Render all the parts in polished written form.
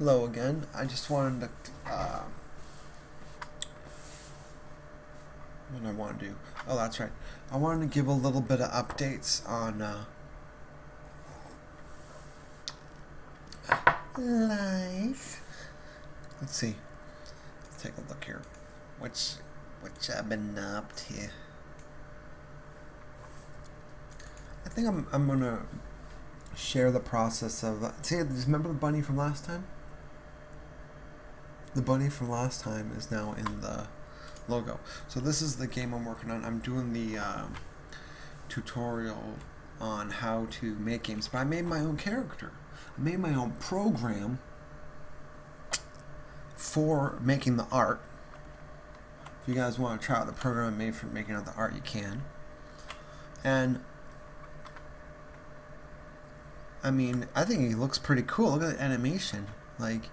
Hello again. I just wanted to, what I want to do. Oh, that's right. I wanted to give a little bit of updates on life. Let's see. Let's take a look here. Which I've been up to. I think I'm gonna share the process of. See, remember the bunny from last time? The bunny from last time is now in the logo. So this is the game I'm working on. I'm doing the tutorial on how to make games, but I made my own character. I made my own program for making the art. If you guys want to try out the program I made for making out the art, you can. And I mean, I think he looks pretty cool. Look at the animation. Like,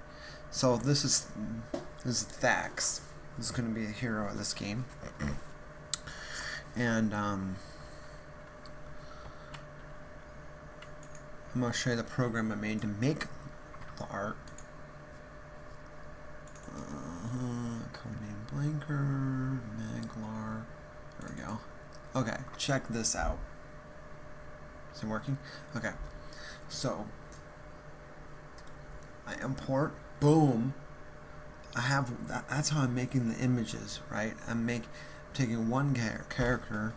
so this is Thax. This is going to be the hero of this game. And I'm going to show you the program I made to make the art. Codename Blanker, Maglar. There we go. Okay, check this out. Is it working? Okay. So I import, boom. I have that's how I'm making the images, right? I'm taking one character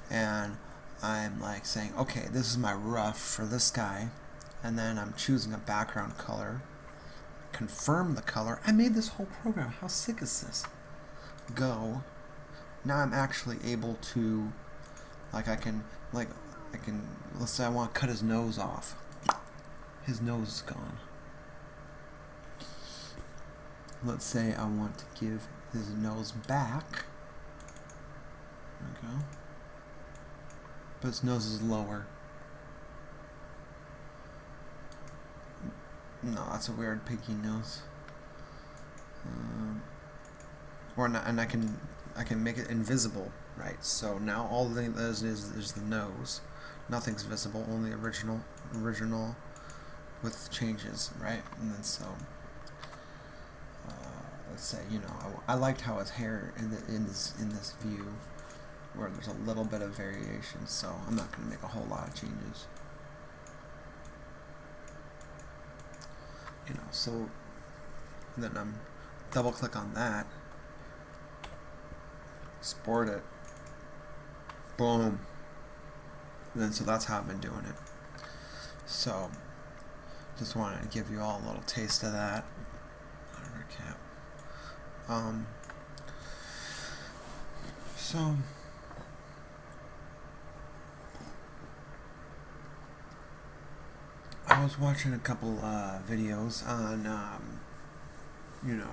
and I'm like saying, okay, this is my rough for this guy, and then I'm choosing a background color, confirm the color. I made this whole program. How sick is this? Go. Now I'm actually able to, like, I can, let's say I want to cut his nose off. His nose is gone. Let's say I want to give his nose back. There we go. But his nose is lower. No, that's a weird piggy nose. Or not, and I can make it invisible, right? So now all that is the nose. Nothing's visible, only original with changes, right? And then so let's say, you know, I liked how his hair in this view where there's a little bit of variation, so I'm not going to make a whole lot of changes. You know, so then I'm double click on that, export it, boom. And then so that's how I've been doing it. So just wanted to give you all a little taste of that. Recap. So I was watching a couple videos on you know,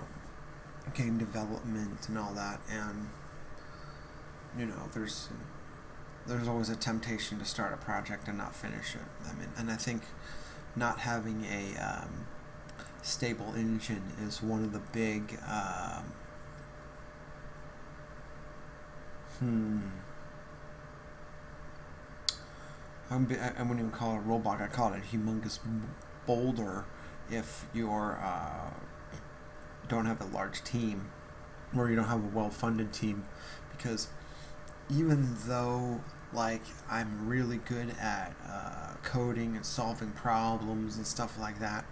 game development and all that, and you know, there's always a temptation to start a project and not finish it. I mean, and I think not having a stable engine is one of the big I wouldn't even call it a roadblock. I call it a humongous boulder if you're don't have a large team, or you don't have a well-funded team, because even though, like, I'm really good at coding and solving problems and stuff like that,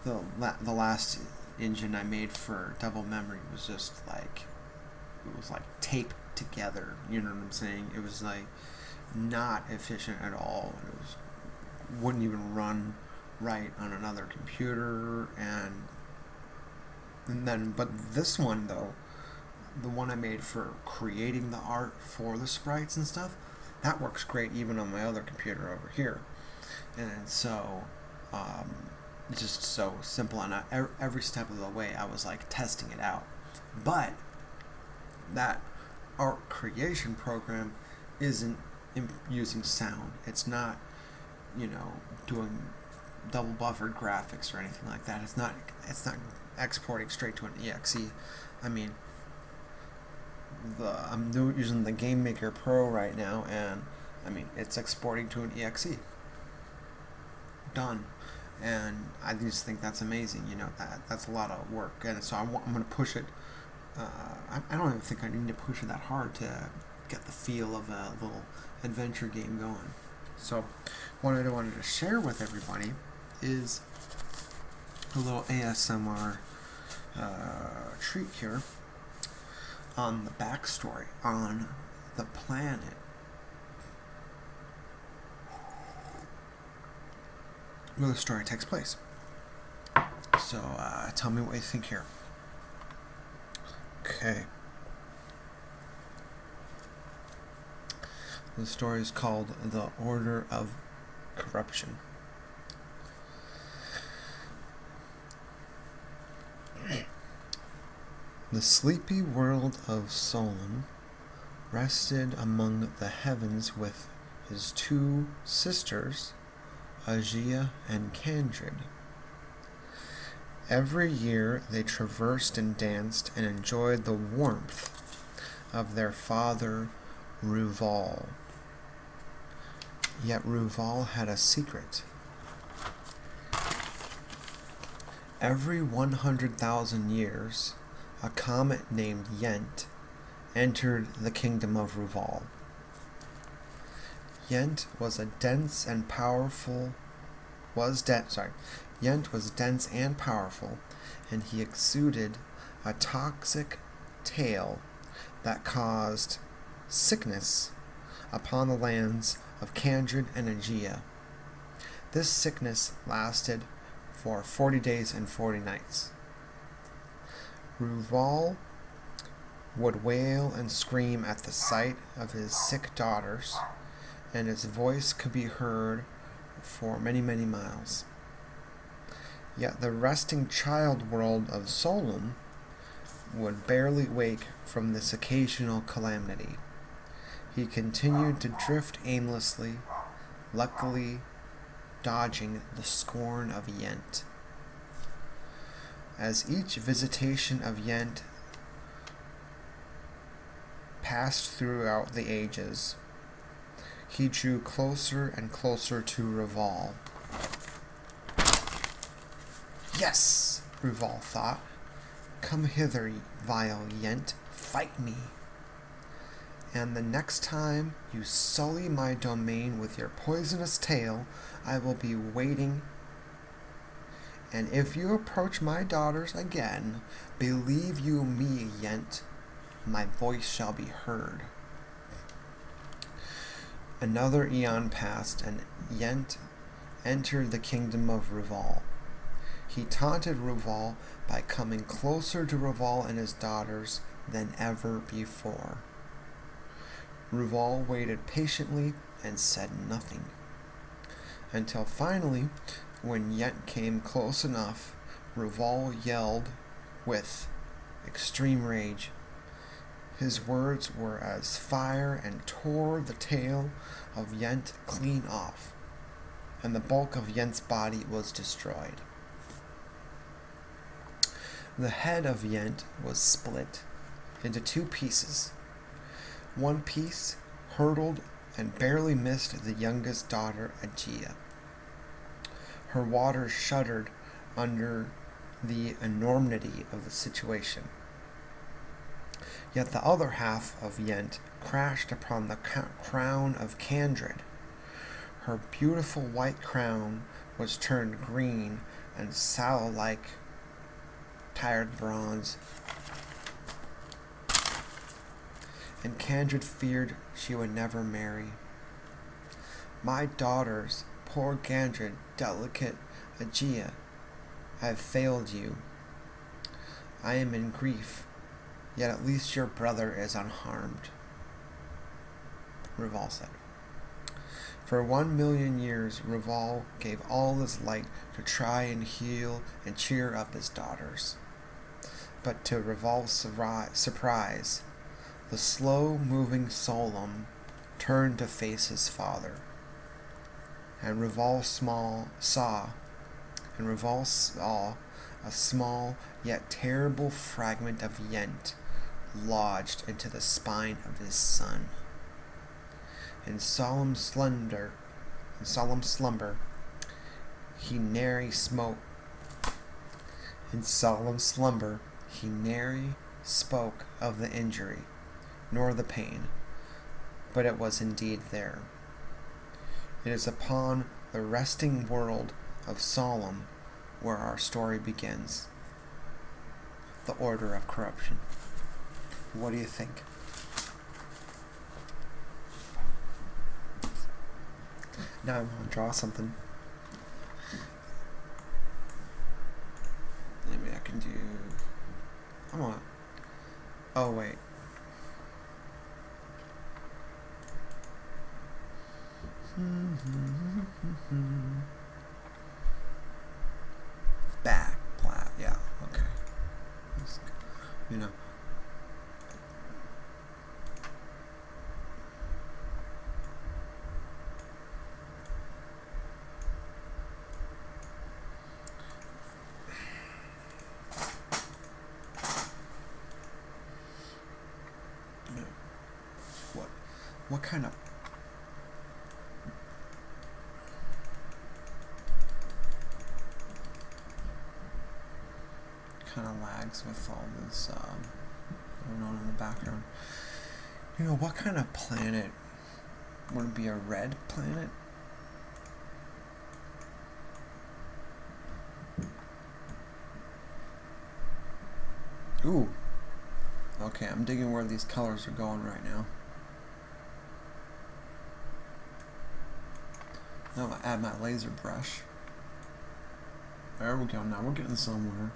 the last engine I made for Devil Memory was just like, it was like taped together, you know what I'm saying? It was like not efficient at all. Wouldn't even run right on another computer, and then, but this one though, the one I made for creating the art for the sprites and stuff, that works great even on my other computer over here. And so it's just so simple, and every step of the way I was like testing it out. But that art creation program isn't using sound. It's not, you know, doing double buffered graphics or anything like that. It's not exporting straight to an exe. I mean, I'm using the Game Maker Pro right now, and I mean, it's exporting to an exe. Done. And I just think that's amazing. That's a lot of work, and so I'm going to push it. I don't even think I need to push it that hard to get the feel of a little adventure game going. So what I wanted to share with everybody is a little ASMR treat here on the backstory on the planet where the story takes place. So tell me what you think here. Okay. The story is called The Order of Corruption. The sleepy world of Solon rested among the heavens with his two sisters, Aegea and Candrid. Every year they traversed and danced and enjoyed the warmth of their father, Ruval. Yet Ruval had a secret. Every 100,000 years, a comet named Yent entered the kingdom of Ruval. Yent was dense and powerful, and he exuded a toxic tail that caused sickness upon the lands of Candrid and Aegea. This sickness lasted for 40 days and 40 nights. Ruval would wail and scream at the sight of his sick daughters, and his voice could be heard for many, many miles. Yet the resting child world of Solon would barely wake from this occasional calamity. He continued to drift aimlessly, luckily dodging the scorn of Yent. As each visitation of Yent passed throughout the ages, he drew closer and closer to Ruval. Yes, Ruval thought. Come hither, vile Yent, fight me. And the next time you sully my domain with your poisonous tail, I will be waiting. And if you approach my daughters again, believe you me, Yent, my voice shall be heard. Another eon passed, and Yent entered the kingdom of Ruval. He taunted Ruval by coming closer to Ruval and his daughters than ever before. Ruval waited patiently and said nothing, until finally, when Yent came close enough, Ruval yelled with extreme rage. His words were as fire and tore the tail of Yent clean off, and the bulk of Yent's body was destroyed. The head of Yent was split into two pieces. One piece hurtled and barely missed the youngest daughter, Aegea. Her waters shuddered under the enormity of the situation. Yet the other half of Yent crashed upon the crown of Candrid. Her beautiful white crown was turned green and sallow like tired bronze, and Candrid feared she would never marry. My daughters, poor Candrid, delicate Aegea, I have failed you. I am in grief, yet at least your brother is unharmed, Ruval said. For 1,000,000 years, Ruval gave all his light to try and heal and cheer up his daughters. But to Ruval's surprise, the slow-moving Solon turned to face his father, and Ruval saw a small yet terrible fragment of Yent lodged into the spine of his son. In solemn slumber, he nary smote. In solemn slumber he nary spoke of the injury, nor the pain, but it was indeed there. It is upon the resting world of Solemn where our story begins. The order of corruption. What do you think? Now I'm going to draw something. Maybe I can do... Oh, wait. Back, plat, yeah, okay. You know. What kind of lags with all this going on in the background? You know, what kind of planet would it be? A red planet? Ooh. Okay, I'm digging where these colors are going right now. Now I'm going to add my laser brush. There we go, now we're getting somewhere.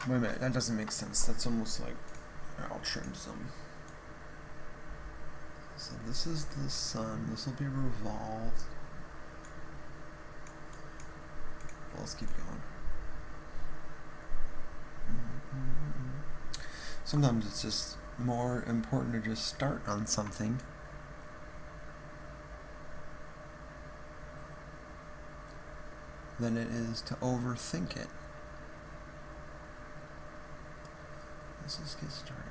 Wait a minute, that doesn't make sense. That's almost like... I'll trim some. So this is the sun. This will be revolved. Well, let's keep going. Sometimes it's just more important to just start on something than it is to overthink it. Let's just get started.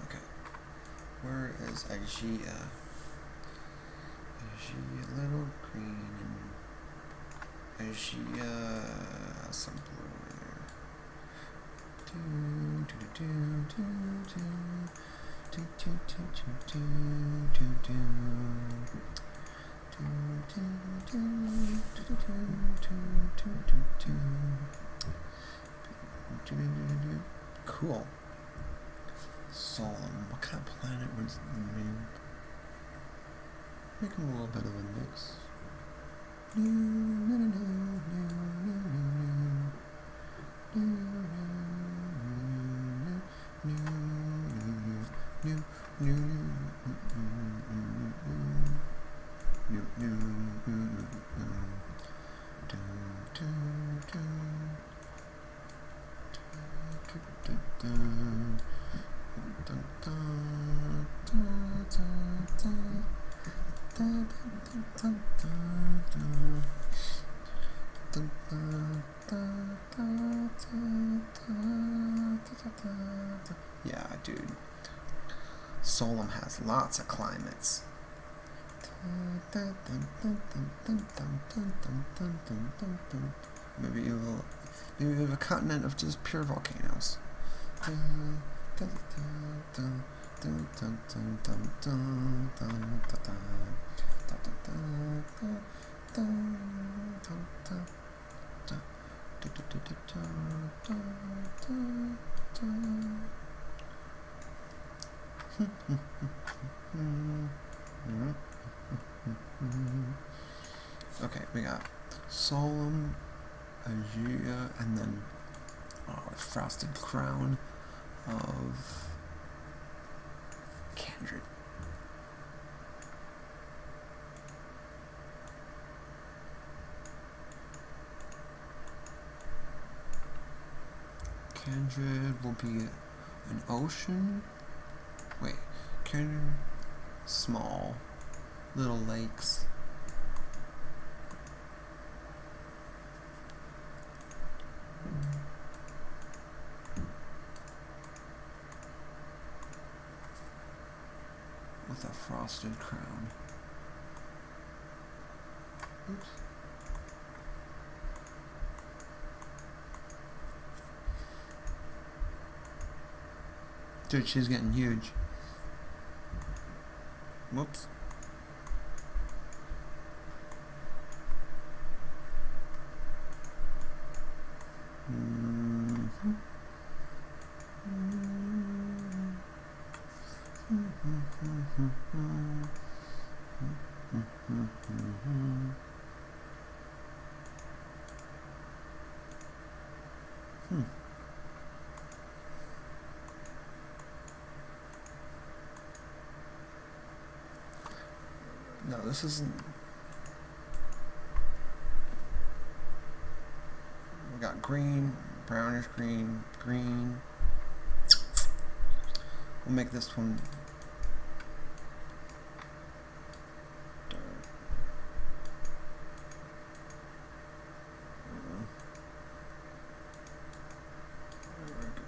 Okay. Where is Aegea? Aegea, little green, and Aegea, some blue in there. Cool. Solemn. What kind of planet was it named? Make him a little bit of a mix. Yeah, dude. Solemn has lots of climates. Maybe we have a continent of just pure volcanoes. Okay, we got Solemn, Aegea, and then frosted crown of Kindred. Kindred will be an ocean. Wait, Kindred, small, little lakes. With a frosted crown. Oops. Dude, she's getting huge. Whoops. No, this isn't. We got green, brownish green, green. We'll make this one dark. There we go.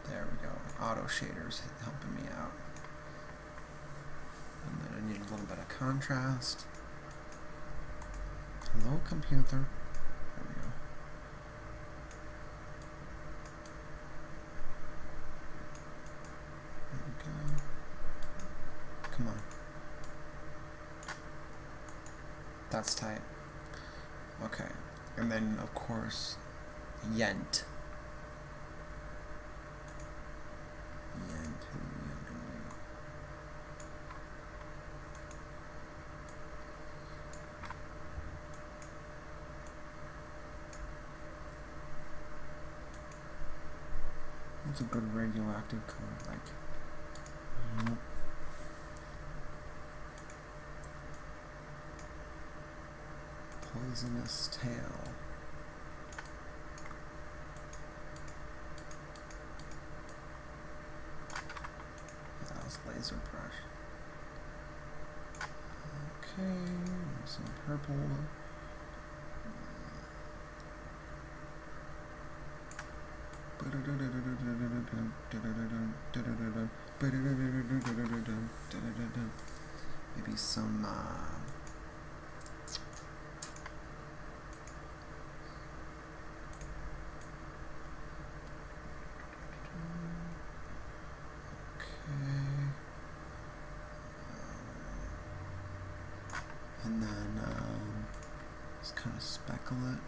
There we go. Auto shaders helping me out. And then I need a little bit of contrast. Hello, computer. There we go. There we go. Come on. That's tight. Okay. And then, of course, Yent. What's a good radioactive color like? Poisonous tail. That was laser brush. Okay, some purple. Maybe some and then just kind of speckle it.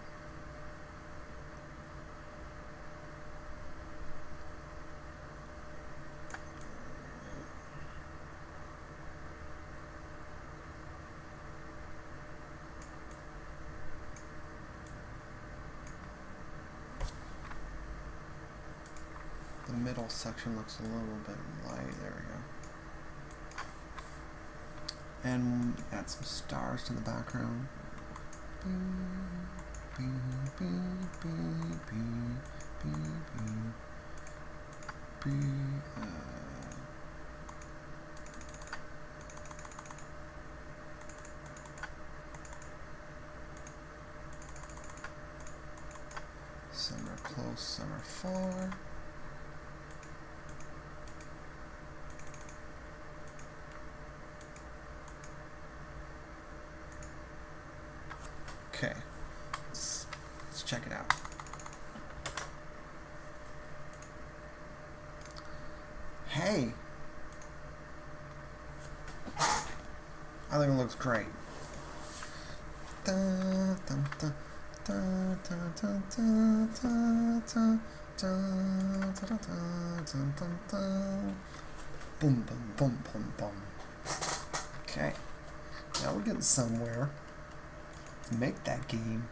The middle section looks a little bit light. There we go. And add some stars to the background. Some are close, some are far. Okay, let's check it out. Hey! I think it looks great. Boom, boom, boom, boom, boom. Okay, now we're getting somewhere. Make that game.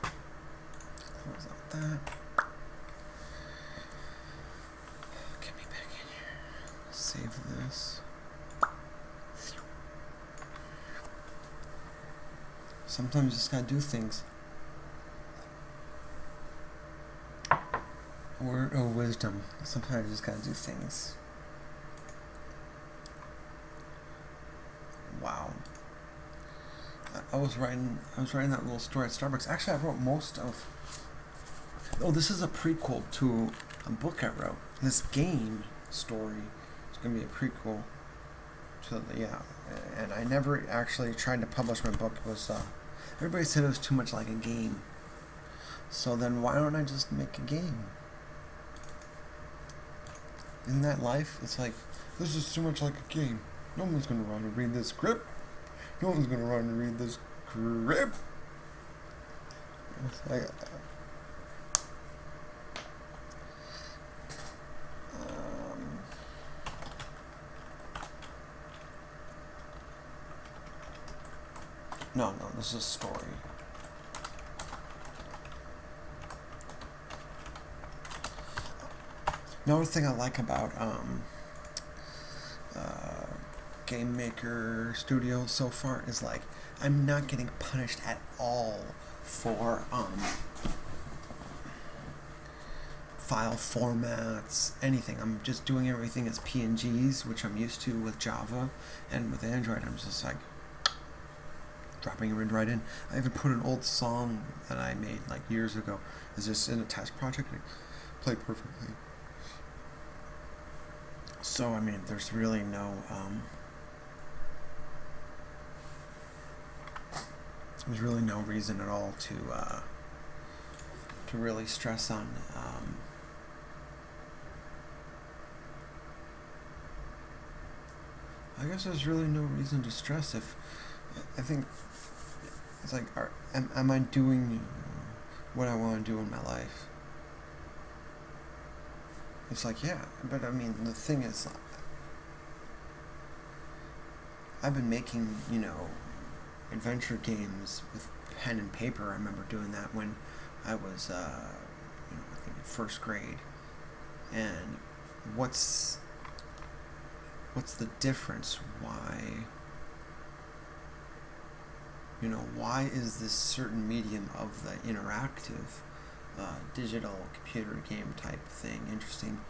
Close out that. Get me back in here. Save this. Sometimes you just gotta do things. Word of wisdom. Sometimes you just gotta do things. Wow. I was writing that little story at Starbucks. Actually, I wrote most of. Oh, this is a prequel to a book I wrote. This game story is gonna be a prequel to and I never actually tried to publish my book. It was everybody said it was too much like a game. So then why don't I just make a game? Isn't that life? It's like, this is too much like a game. No one's gonna run and read this script. No one's gonna run and read this script. It's like, no, this is a story. Another thing I like about Game Maker Studio so far is like I'm not getting punished at all for file formats, anything. I'm just doing everything as PNGs, which I'm used to with Java, and with Android I'm just like dropping it right in. I even put an old song that I made like years ago as just in a test project and it played perfectly. So I mean, there's really no reason at all to really stress on I guess there's really no reason to stress if I think it's like am I doing what I want to do in my life? It's like, yeah, but I mean, the thing is, I've been making, adventure games with pen and paper. I remember doing that when I was, I think in first grade. And what's the difference? Why is this certain medium of the interactive digital computer game type thing interesting?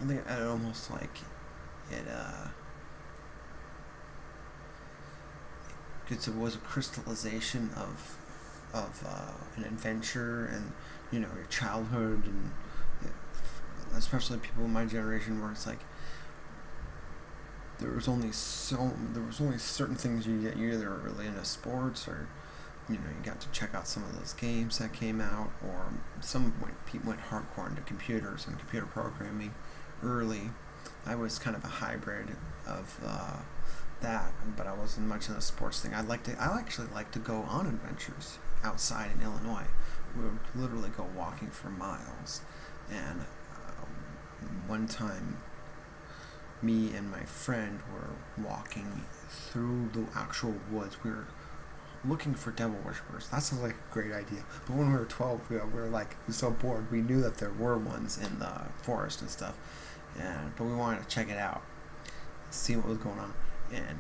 I think I almost like it it was a crystallization of an adventure and your childhood, and especially people in my generation where it's like there was only certain things you get. You either were really into sports, or you got to check out some of those games that came out, or people went hardcore into computers and computer programming early. I was kind of a hybrid of that, but I wasn't much in the sports thing. I actually like to go on adventures outside in Illinois. We would literally go walking for miles, and one time me and my friend were walking through the actual woods. We were looking for devil worshippers. That sounds like a great idea. But when we were 12, we were like so bored. We knew that there were ones in the forest and stuff, but we wanted to check it out, see what was going on. And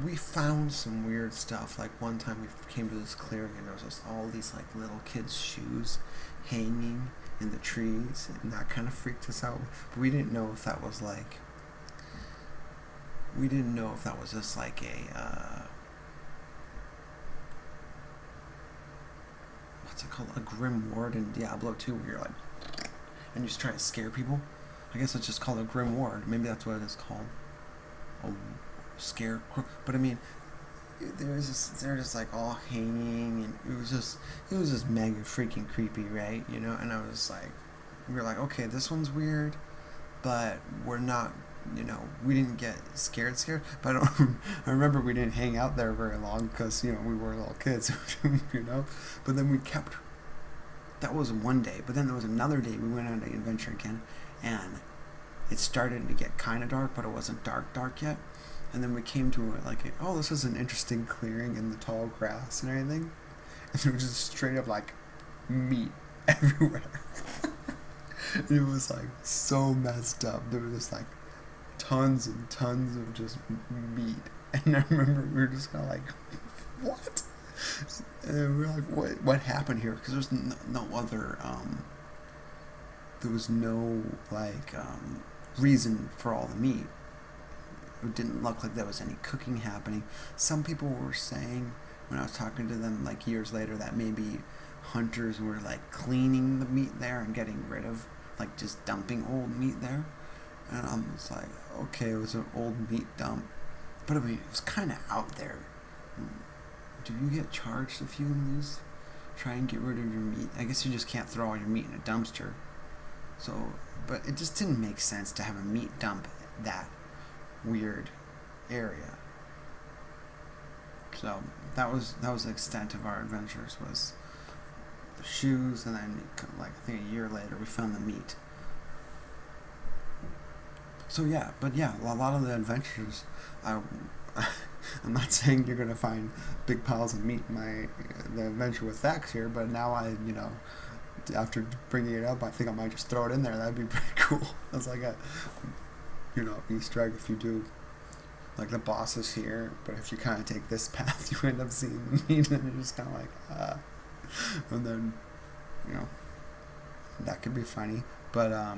we found some weird stuff. Like one time we came to this clearing and there was just all these like little kids' shoes hanging in the trees, and that kind of freaked us out. But we didn't know if that was like just like a what's it called, a Grim Ward in Diablo 2, where you're like and you just try to scare people. I guess it's just called a Grim Ward. Maybe that's what it is called. But I mean, they're just like all hanging, and it was just mega freaking creepy, right? And I was just like, we were like, okay, this one's weird, but we're not, we didn't get scared, but I remember we didn't hang out there very long because, we were little kids, but then that was one day, but then there was another day we went on an adventure again, and it started to get kind of dark, but it wasn't dark yet. And then we came to this is an interesting clearing in the tall grass and everything. And there was just straight up like meat everywhere. It was like so messed up. There was just like tons and tons of just meat. And I remember we were just kind of like, what? And we were like, what happened here? Because there's no other, there was no, like, reason for all the meat. It didn't look like there was any cooking happening. Some people were saying, when I was talking to them, like, years later, that maybe hunters were, like, cleaning the meat there and getting rid of, like, just dumping old meat there. And I was like, okay, it was an old meat dump. But I mean, it was kind of out there. Do you get charged if you lose? Try and get rid of your meat. I guess you just can't throw all your meat in a dumpster. So, but it just didn't make sense to have a meat dump that weird area. So that was the extent of our adventures, was the shoes, and then like I think a year later we found the meat. So yeah, but yeah, a lot of the adventures, I'm not saying you're gonna find big piles of meat in the adventure with Thax here, but now after bringing it up, I think I might just throw it in there. That'd be pretty cool. That's like a, Easter egg if you do. Like the boss is here, but if you kind of take this path, you end up seeing the meat, and you're just kind of like, and then, that could be funny. But I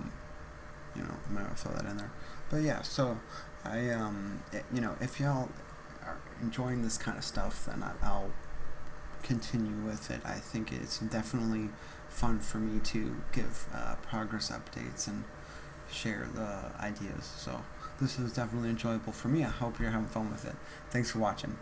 might throw that in there. But yeah, so if y'all are enjoying this kind of stuff, then I'll continue with it. I think it's definitely fun for me to give progress updates and share the ideas. So this is definitely enjoyable for me. I hope you're having fun with it. Thanks for watching.